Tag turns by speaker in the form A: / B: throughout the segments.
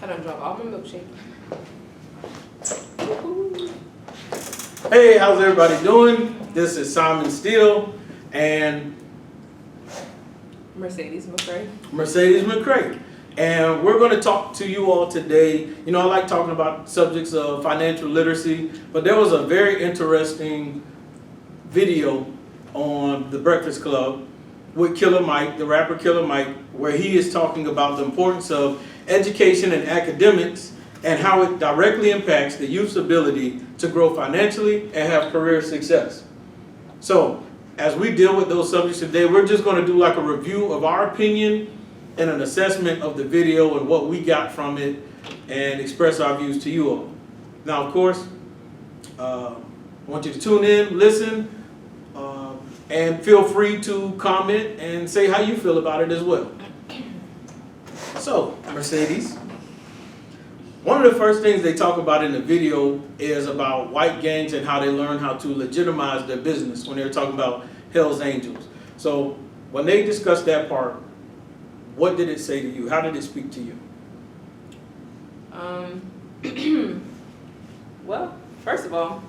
A: I done drunk all my milkshake.
B: Hey, how's everybody doing? This is Simon Steele and
A: Mercedes McCray.
B: Mercedes McCray. And we're going to talk to you all today. You know, I like talking about subjects of financial literacy, but there was a very interesting video on The Breakfast Club with Killer Mike, the rapper Killer Mike, where he is talking about the importance of education and academics and how it directly impacts the youth's ability to grow financially and have career success. So, as we deal with those subjects today, we're just going to do like a review of our opinion and an assessment of the video and what we got from it and express our views to you all. Now, of course, I want you to tune in, listen, and feel free to comment and say how you feel about it as well. So, Mercedes, one of the first things they talk about in the video is about white gangs and how they learn how to legitimize their business when they're talking about Hell's Angels. So, when they discussed that part, what did it say to you? How did it speak to you?
A: Well, first of all,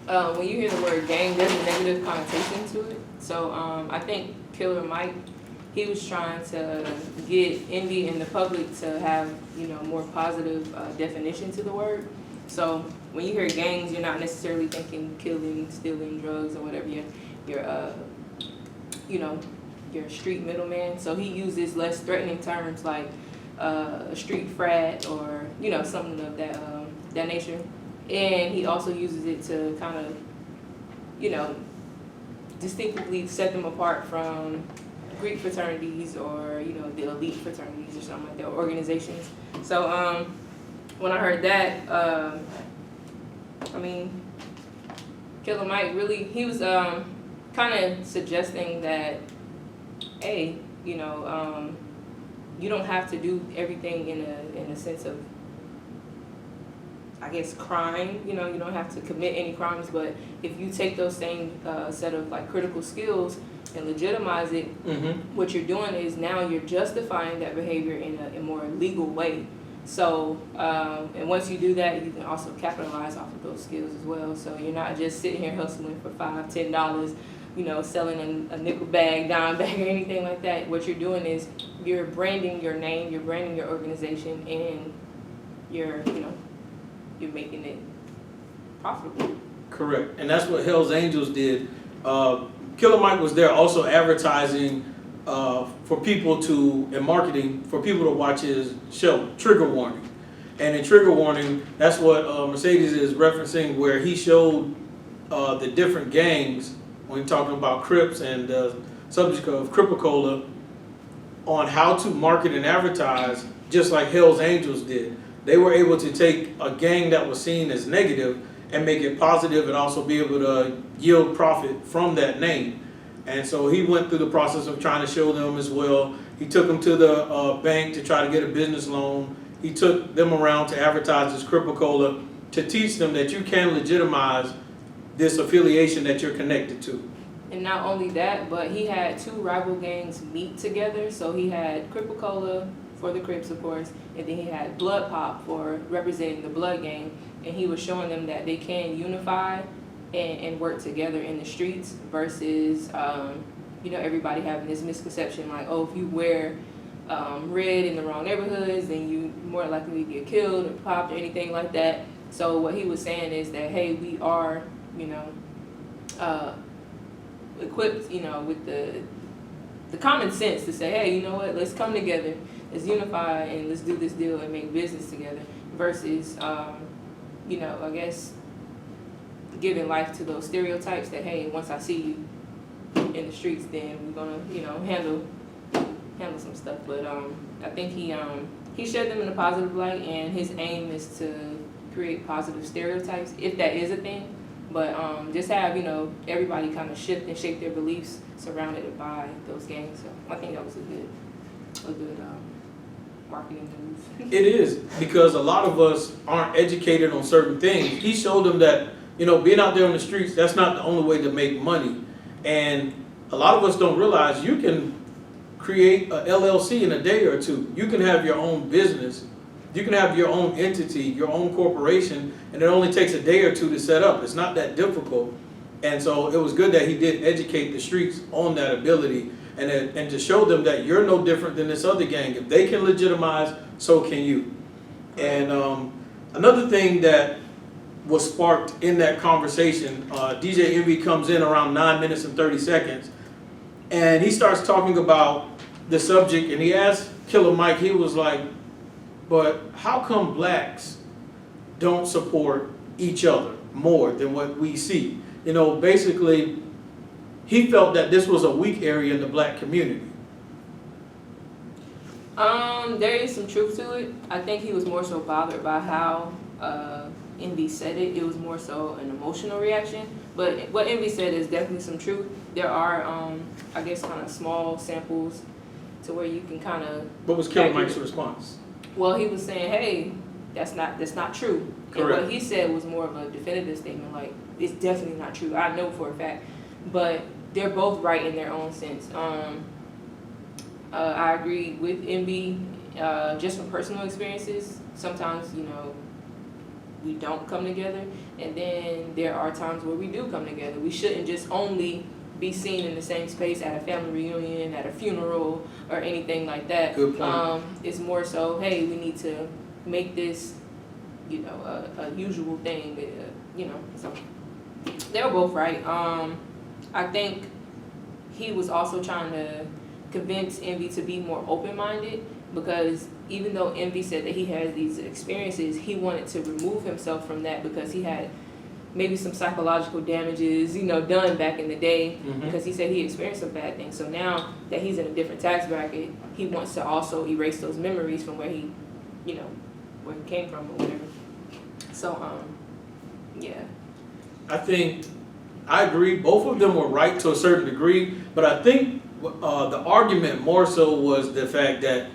A: when you hear the word gang, there's a negative connotation to it. So I think Killer Mike, he was trying to get Indy and the public to have, you know, more positive definition to the word. So when you hear gangs, you're not necessarily thinking killing, stealing, drugs, or whatever. You're street middleman. So he uses less threatening terms like a street frat or, you know, something of that nature. And he also uses it to kind of, you know, distinctively set them apart from Greek fraternities or, you know, the elite fraternities or something like that, or organizations. So when I heard that, I mean, Killer Mike really, he was kind of suggesting that, hey, you know, you don't have to do everything in a sense of, I guess, crime. You know, you don't have to commit any crimes, but if you take those same set of like critical skills and legitimize it, what you're doing is now you're justifying that behavior in a more legal way. So, and once you do that, you can also capitalize off of those skills as well. So you're not just sitting here hustling for $5, $10, you know, selling a nickel bag, dime bag, or anything like that. What you're doing is you're branding your name, you're branding your organization, and you're making it profitable.
B: Correct. And that's what Hell's Angels did. Killer Mike was there also advertising for people to, and marketing for people to watch his show, Trigger Warning. And in Trigger Warning, that's what Mercedes is referencing, where he showed the different gangs when talking about Crips and the subject of Cripicola on how to market and advertise just like Hell's Angels did. They were able to take a gang that was seen as negative and make it positive and also be able to yield profit from that name. And so he went through the process of trying to show them as well. He took them to the bank to try to get a business loan. He took them around to advertise this Cripicola to teach them that you can legitimize this affiliation that you're connected to.
A: And not only that, but he had two rival gangs meet together. So he had Cripicola for the Crips, of course, and then he had Blood Pop for representing the Blood gang, and he was showing them that they can unify and work together in the streets versus, everybody having this misconception like, oh, if you wear red in the wrong neighborhoods, then you more likely to get killed or popped or anything like that. So what he was saying is that, hey, we are, equipped, with the common sense to say, hey, you know what, let's come together, let's unify, and let's do this deal and make business together, versus, I guess, giving life to those stereotypes that, hey, once I see you in the streets, then we're gonna, handle some stuff. But I think he showed them in a positive light, and his aim is to create positive stereotypes, if that is a thing. But just have, everybody kind of shift and shape their beliefs surrounded by those gangs. So I think that was a good marketing move.
B: It is, because a lot of us aren't educated on certain things. He showed them that, being out there on the streets, that's not the only way to make money. And a lot of us don't realize you can create a LLC in a day or two. You can have your own business You can have your own entity, your own corporation, and it only takes a day or two to set up. It's not that difficult. And so it was good that he did educate the streets on that ability and to show them that you're no different than this other gang. If they can legitimize, so can you. And another thing that was sparked in that conversation, DJ Envy comes in around 9 minutes and 30 seconds, and he starts talking about the subject, and he asked Killer Mike, he was like, but how come blacks don't support each other more than what we see? You know, basically, he felt that this was a weak area in the black community.
A: There is some truth to it. I think he was more so bothered by how Envy said it. It was more so an emotional reaction. But what Envy said is definitely some truth. There are, I guess, kind of small samples to where you can kind of.
B: What was Killer Mike's response?
A: Well, he was saying, "Hey, that's not true."
B: Correct.
A: And what he said was more of a definitive statement, like it's definitely not true. I know for a fact, but they're both right in their own sense. I agree with Envy, just from personal experiences. Sometimes, you know, we don't come together, and then there are times where we do come together. We shouldn't just only be seen in the same space at a family reunion, at a funeral, or anything like that.
B: Good point.
A: It's more so, hey, we need to make this, you know, a usual thing. You know, so they were both right. I think he was also trying to convince Envy to be more open-minded, because even though Envy said that he has these experiences, he wanted to remove himself from that because he had maybe some psychological damages, you know, done back in the day, because he said he experienced some bad things. So now that he's in a different tax bracket, he wants to also erase those memories from where he, you know, where he came from or whatever. So, yeah.
B: I agree. Both of them were right to a certain degree, but I think the argument more so was the fact that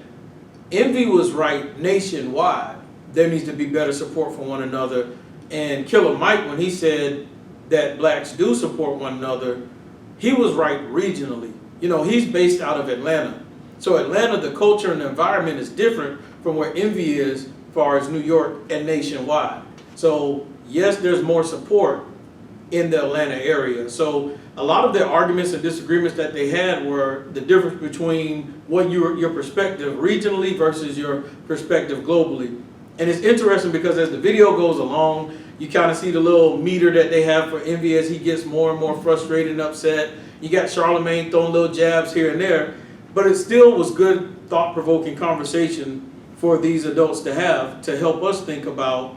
B: Envy was right nationwide. There needs to be better support for one another. And Killer Mike, when he said that blacks do support one another, he was right regionally. You know, he's based out of Atlanta. So Atlanta, the culture and the environment is different from where Envy is as far as New York and nationwide. So yes, there's more support in the Atlanta area. So a lot of the arguments and disagreements that they had were the difference between what your perspective regionally versus your perspective globally. And it's interesting because as the video goes along, you kind of see the little meter that they have for Envy as he gets more and more frustrated and upset. You got Charlemagne throwing little jabs here and there, but it still was good, thought-provoking conversation for these adults to have to help us think about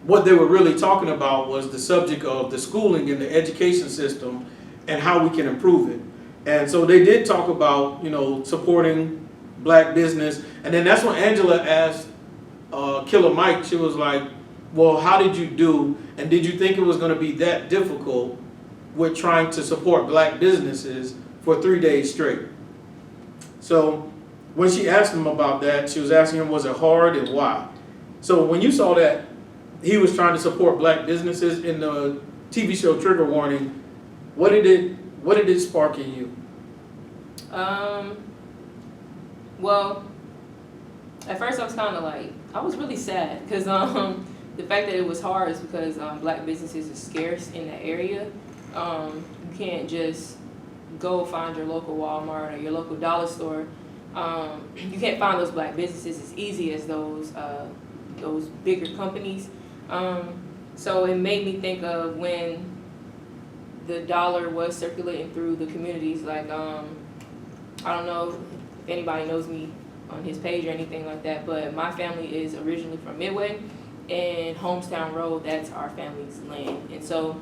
B: what they were really talking about was the subject of the schooling and the education system and how we can improve it. And so they did talk about, you know, supporting black business. And then that's when Angela asked Killer Mike, she was like, well, how did you do? And did you think it was going to be that difficult with trying to support black businesses for 3 days straight? So when she asked him about that, she was asking him, was it hard and why? So when you saw that he was trying to support black businesses in the TV show Trigger Warning, what did it spark in you?
A: Well, at first I was kind of like, I was really sad because the fact that it was hard is because black businesses are scarce in the area. You can't just go find your local Walmart or your local dollar store. You can't find those black businesses as easy as those bigger companies. So it made me think of when the dollar was circulating through the communities. Like, I don't know if anybody knows me on his page or anything like that, but my family is originally from Midway, and Homestown Road, that's our family's land. And so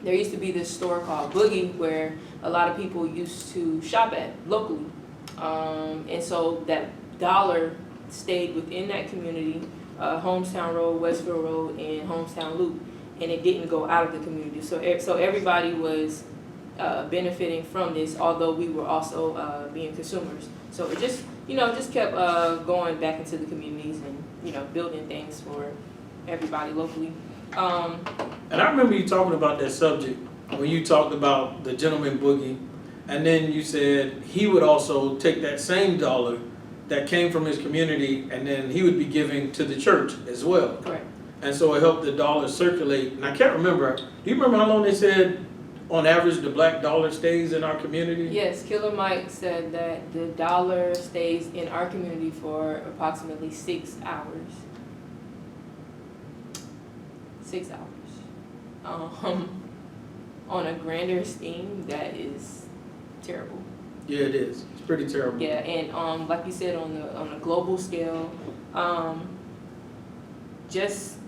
A: there used to be this store called Boogie where a lot of people used to shop at locally. And so that dollar stayed within that community, Homestown Road, Westfield Road, and Homestown Loop, and it didn't go out of the community. So everybody was benefiting from this, although we were also being consumers. So it just kept going back into the communities and, building things for everybody locally.
B: And I remember you talking about that subject when you talked about the gentleman Boogie, and then you said he would also take that same dollar that came from his community, and then he would be giving to the church as well.
A: Correct.
B: And so it helped the dollar circulate. And I can't remember, do you remember how long they said on average the black dollar stays in our community?
A: Yes, Killer Mike said that the dollar stays in our community for approximately 6 hours. 6 hours. On a grander scheme, that is terrible.
B: Yeah, it is. It's pretty terrible.
A: Yeah, and like you said, on a global scale, just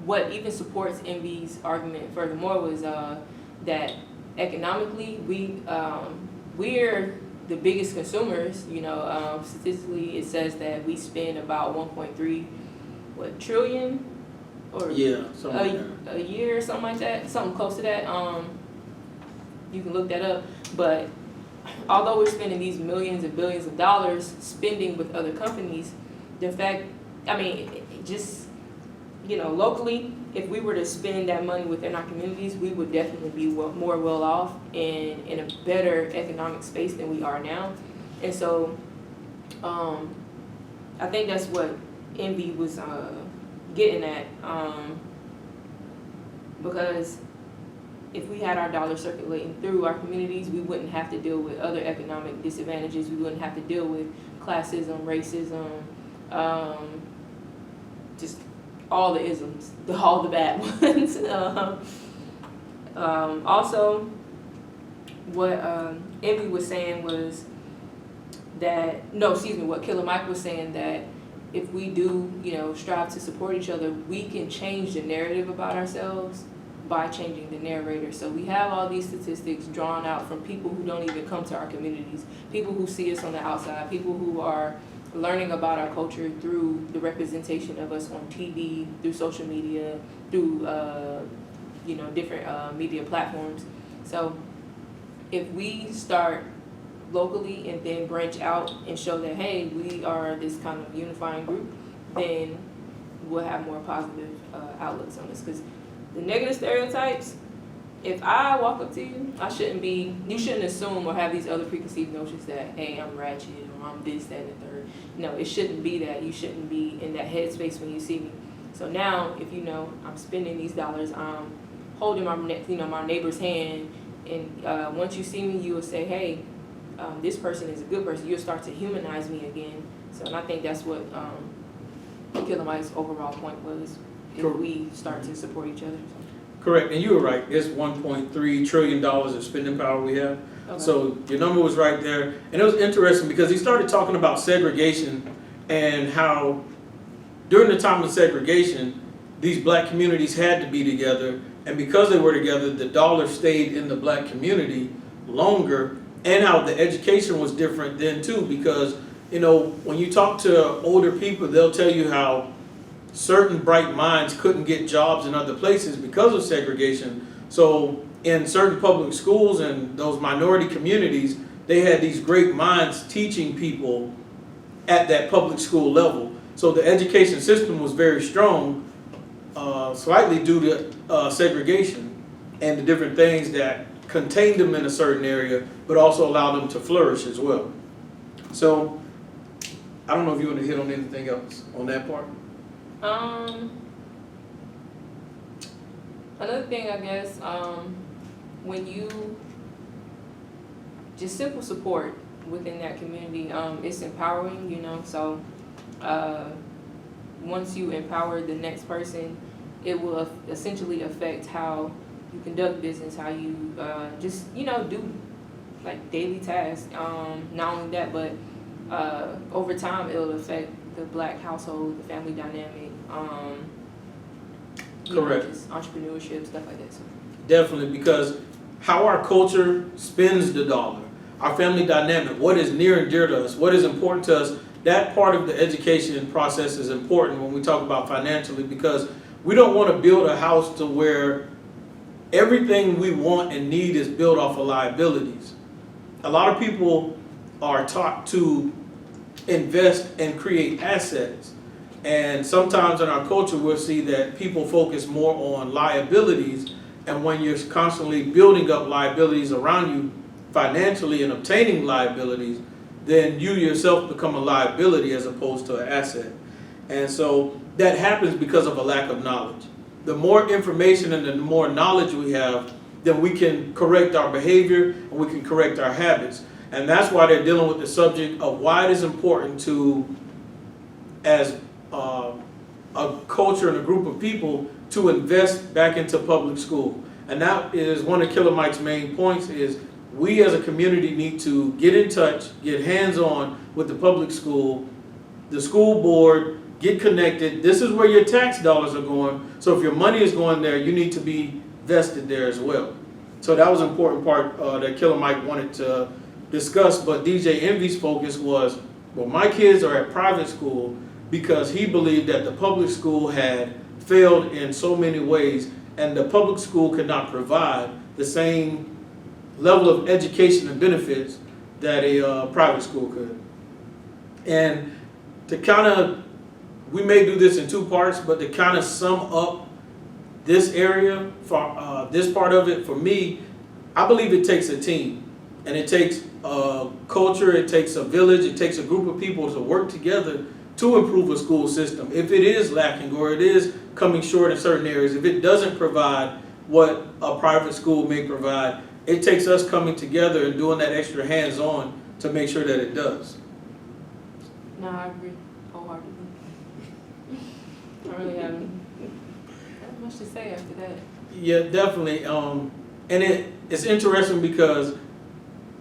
A: what even supports Envy's argument furthermore was that economically we're the biggest consumers. You know, statistically it says that we spend about 1.3 trillion or
B: Yeah, something like that.
A: a year or something like that, something close to that. You can look that up, but although we're spending these millions and billions of dollars spending with other companies, the fact, I mean, just, you know, locally, if we were to spend that money within our communities, we would definitely be more well off and in a better economic space than we are now. And so, I think that's what Envy was getting at, because if we had our dollar circulating through our communities, we wouldn't have to deal with other economic disadvantages. We wouldn't have to deal with classism, racism, just all the isms, all the bad ones. Also, what Envy was saying was that, what Killer Mike was saying, that if we do, you know, strive to support each other, we can change the narrative about ourselves by changing the narrator. So we have all these statistics drawn out from people who don't even come to our communities, people who see us on the outside, people who are learning about our culture through the representation of us on TV, through social media, through different media platforms. So if we start locally and then branch out and show that, hey, we are this kind of unifying group, then we'll have more positive outlooks on this. Because the negative stereotypes, if I walk up to you, you shouldn't assume or have these other preconceived notions that, hey, I'm ratchet or I'm this, that, and the third. No, it shouldn't be that. You shouldn't be in that headspace when you see me. So now, if you know I'm spending these dollars, I'm holding my neighbor's hand, and once you see me, you will say, hey, this person is a good person. You'll start to humanize me again. So, and I think that's what Killer Mike's overall point was, if we start to support each other.
B: Correct, and you were right. It's $1.3 trillion of spending power we have.
A: Okay.
B: So your number was right there. And it was interesting because he started talking about segregation and how during the time of segregation, these black communities had to be together. And because they were together, the dollar stayed in the black community longer, and how the education was different then too, because, you know, when you talk to older people, they'll tell you how certain bright minds couldn't get jobs in other places because of segregation. So in certain public schools and those minority communities, they had these great minds teaching people at that public school level. So the education system was very strong, slightly due to segregation and the different things that contained them in a certain area, but also allowed them to flourish as well. So I don't know if you want to hit on anything else on that part.
A: Another thing, I guess, when you just simple support within that community, it's empowering, you know. So once you empower the next person, it will essentially affect how you conduct business, how you do like daily tasks. Not only that, but over time it'll affect the black household, the family dynamic,
B: Correct.
A: Just entrepreneurship, stuff like that. So.
B: Definitely, because how our culture spends the dollar, our family dynamic, what is near and dear to us, what is important to us, that part of the education process is important when we talk about financially, because we don't want to build a house to where everything we want and need is built off of liabilities. A lot of people are taught to invest and create assets. And sometimes in our culture, we'll see that people focus more on liabilities. And when you're constantly building up liabilities around you financially and obtaining liabilities, then you yourself become a liability as opposed to an asset. And so that happens because of a lack of knowledge. The more information and the more knowledge we have, then we can correct our behavior and we can correct our habits. And that's why they're dealing with the subject of why it is important to, as a culture and a group of people, to invest back into public school. And that is one of Killer Mike's main points, is we as a community need to get in touch, get hands-on with the public school, the school board, get connected. This is where your tax dollars are going. So if your money is going there, you need to be vested there as well. So that was an important part that Killer Mike wanted to discuss. But DJ Envy's focus was, well, my kids are at private school because he believed that the public school had failed in so many ways, and the public school could not provide the same level of education and benefits that a private school could. And to kind of, we may do this in two parts, but to kind of sum up this area, for this part of it, for me, I believe it takes a team. And it takes a culture, it takes a village, it takes a group of people to work together to improve a school system. If it is lacking or it is coming short in certain areas, if it doesn't provide what a private school may provide, it takes us coming together and doing that extra hands-on to make sure that it does.
A: No, I agree wholeheartedly. I really haven't much to say after that.
B: Yeah, definitely. And it's interesting because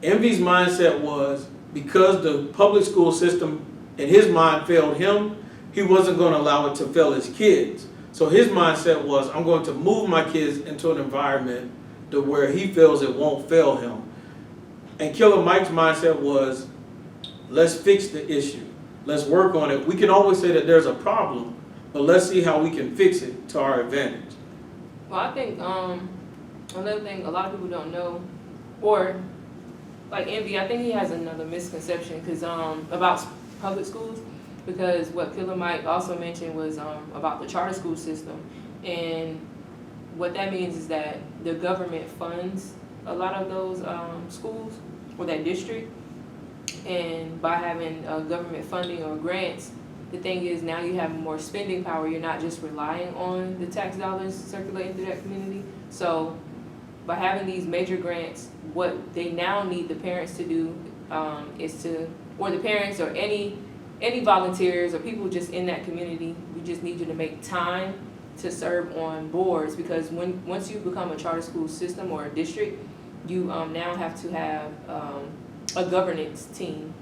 B: Envy's mindset was, because the public school system in his mind failed him, he wasn't going to allow it to fail his kids. So his mindset was, I'm going to move my kids into an environment to where he feels it won't fail him. And Killer Mike's mindset was, let's fix the issue. Let's work on it. We can always say that there's a problem, but let's see how we can fix it to our advantage.
A: Well, I think another thing a lot of people don't know, or like Envy, I think he has another misconception about public schools, because what Killer Mike also mentioned was about the charter school system. And what that means is that the government funds a lot of those schools or that district. And by having government funding or grants, the thing is now you have more spending power. You're not just relying on the tax dollars circulating through that community. So by having these major grants, what they now need the parents to do is to, or the parents or any volunteers or people just in that community, we just need you to make time to serve on boards, because once you become a charter school system or a district, you now have to have a governance team.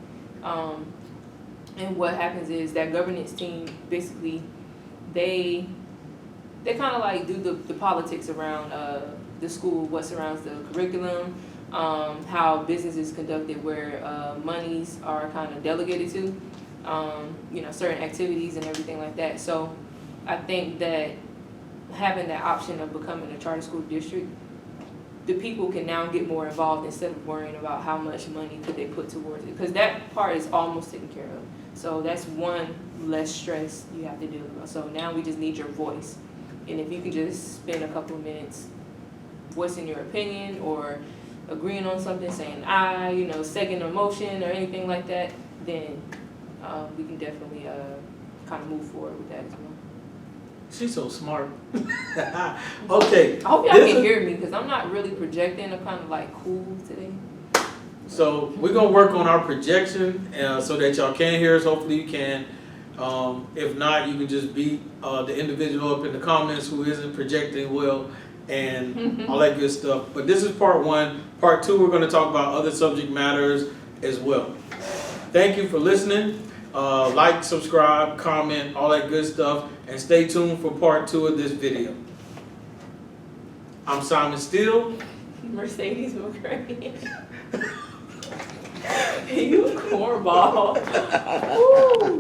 A: And what happens is that governance team, basically, they kind of like do the politics around the school, what surrounds the curriculum, how business is conducted, where monies are kind of delegated to, certain activities and everything like that. So I think that having that option of becoming a charter school district, the people can now get more involved instead of worrying about how much money could they put towards it, because that part is almost taken care of. So that's one less stress you have to deal with. So now we just need your voice. And if you can just spend a couple of minutes voicing your opinion or agreeing on something, saying aye, second a motion or anything like that, then we can definitely kind of move forward with that as well.
B: She's so smart. Okay.
A: I hope y'all can hear me, because I'm not really projecting. I'm kind of like cool today.
B: So we're going to work on our projection so that y'all can hear us. Hopefully you can. If not, you can just beat the individual up in the comments who isn't projecting well and all that good stuff. But this is part one. Part two, we're going to talk about other subject matters as well. Thank you for listening. Like, subscribe, comment, all that good stuff. And stay tuned for part two of this video. I'm Simon Steele.
A: Mercedes McCray. You a cornball. Woo.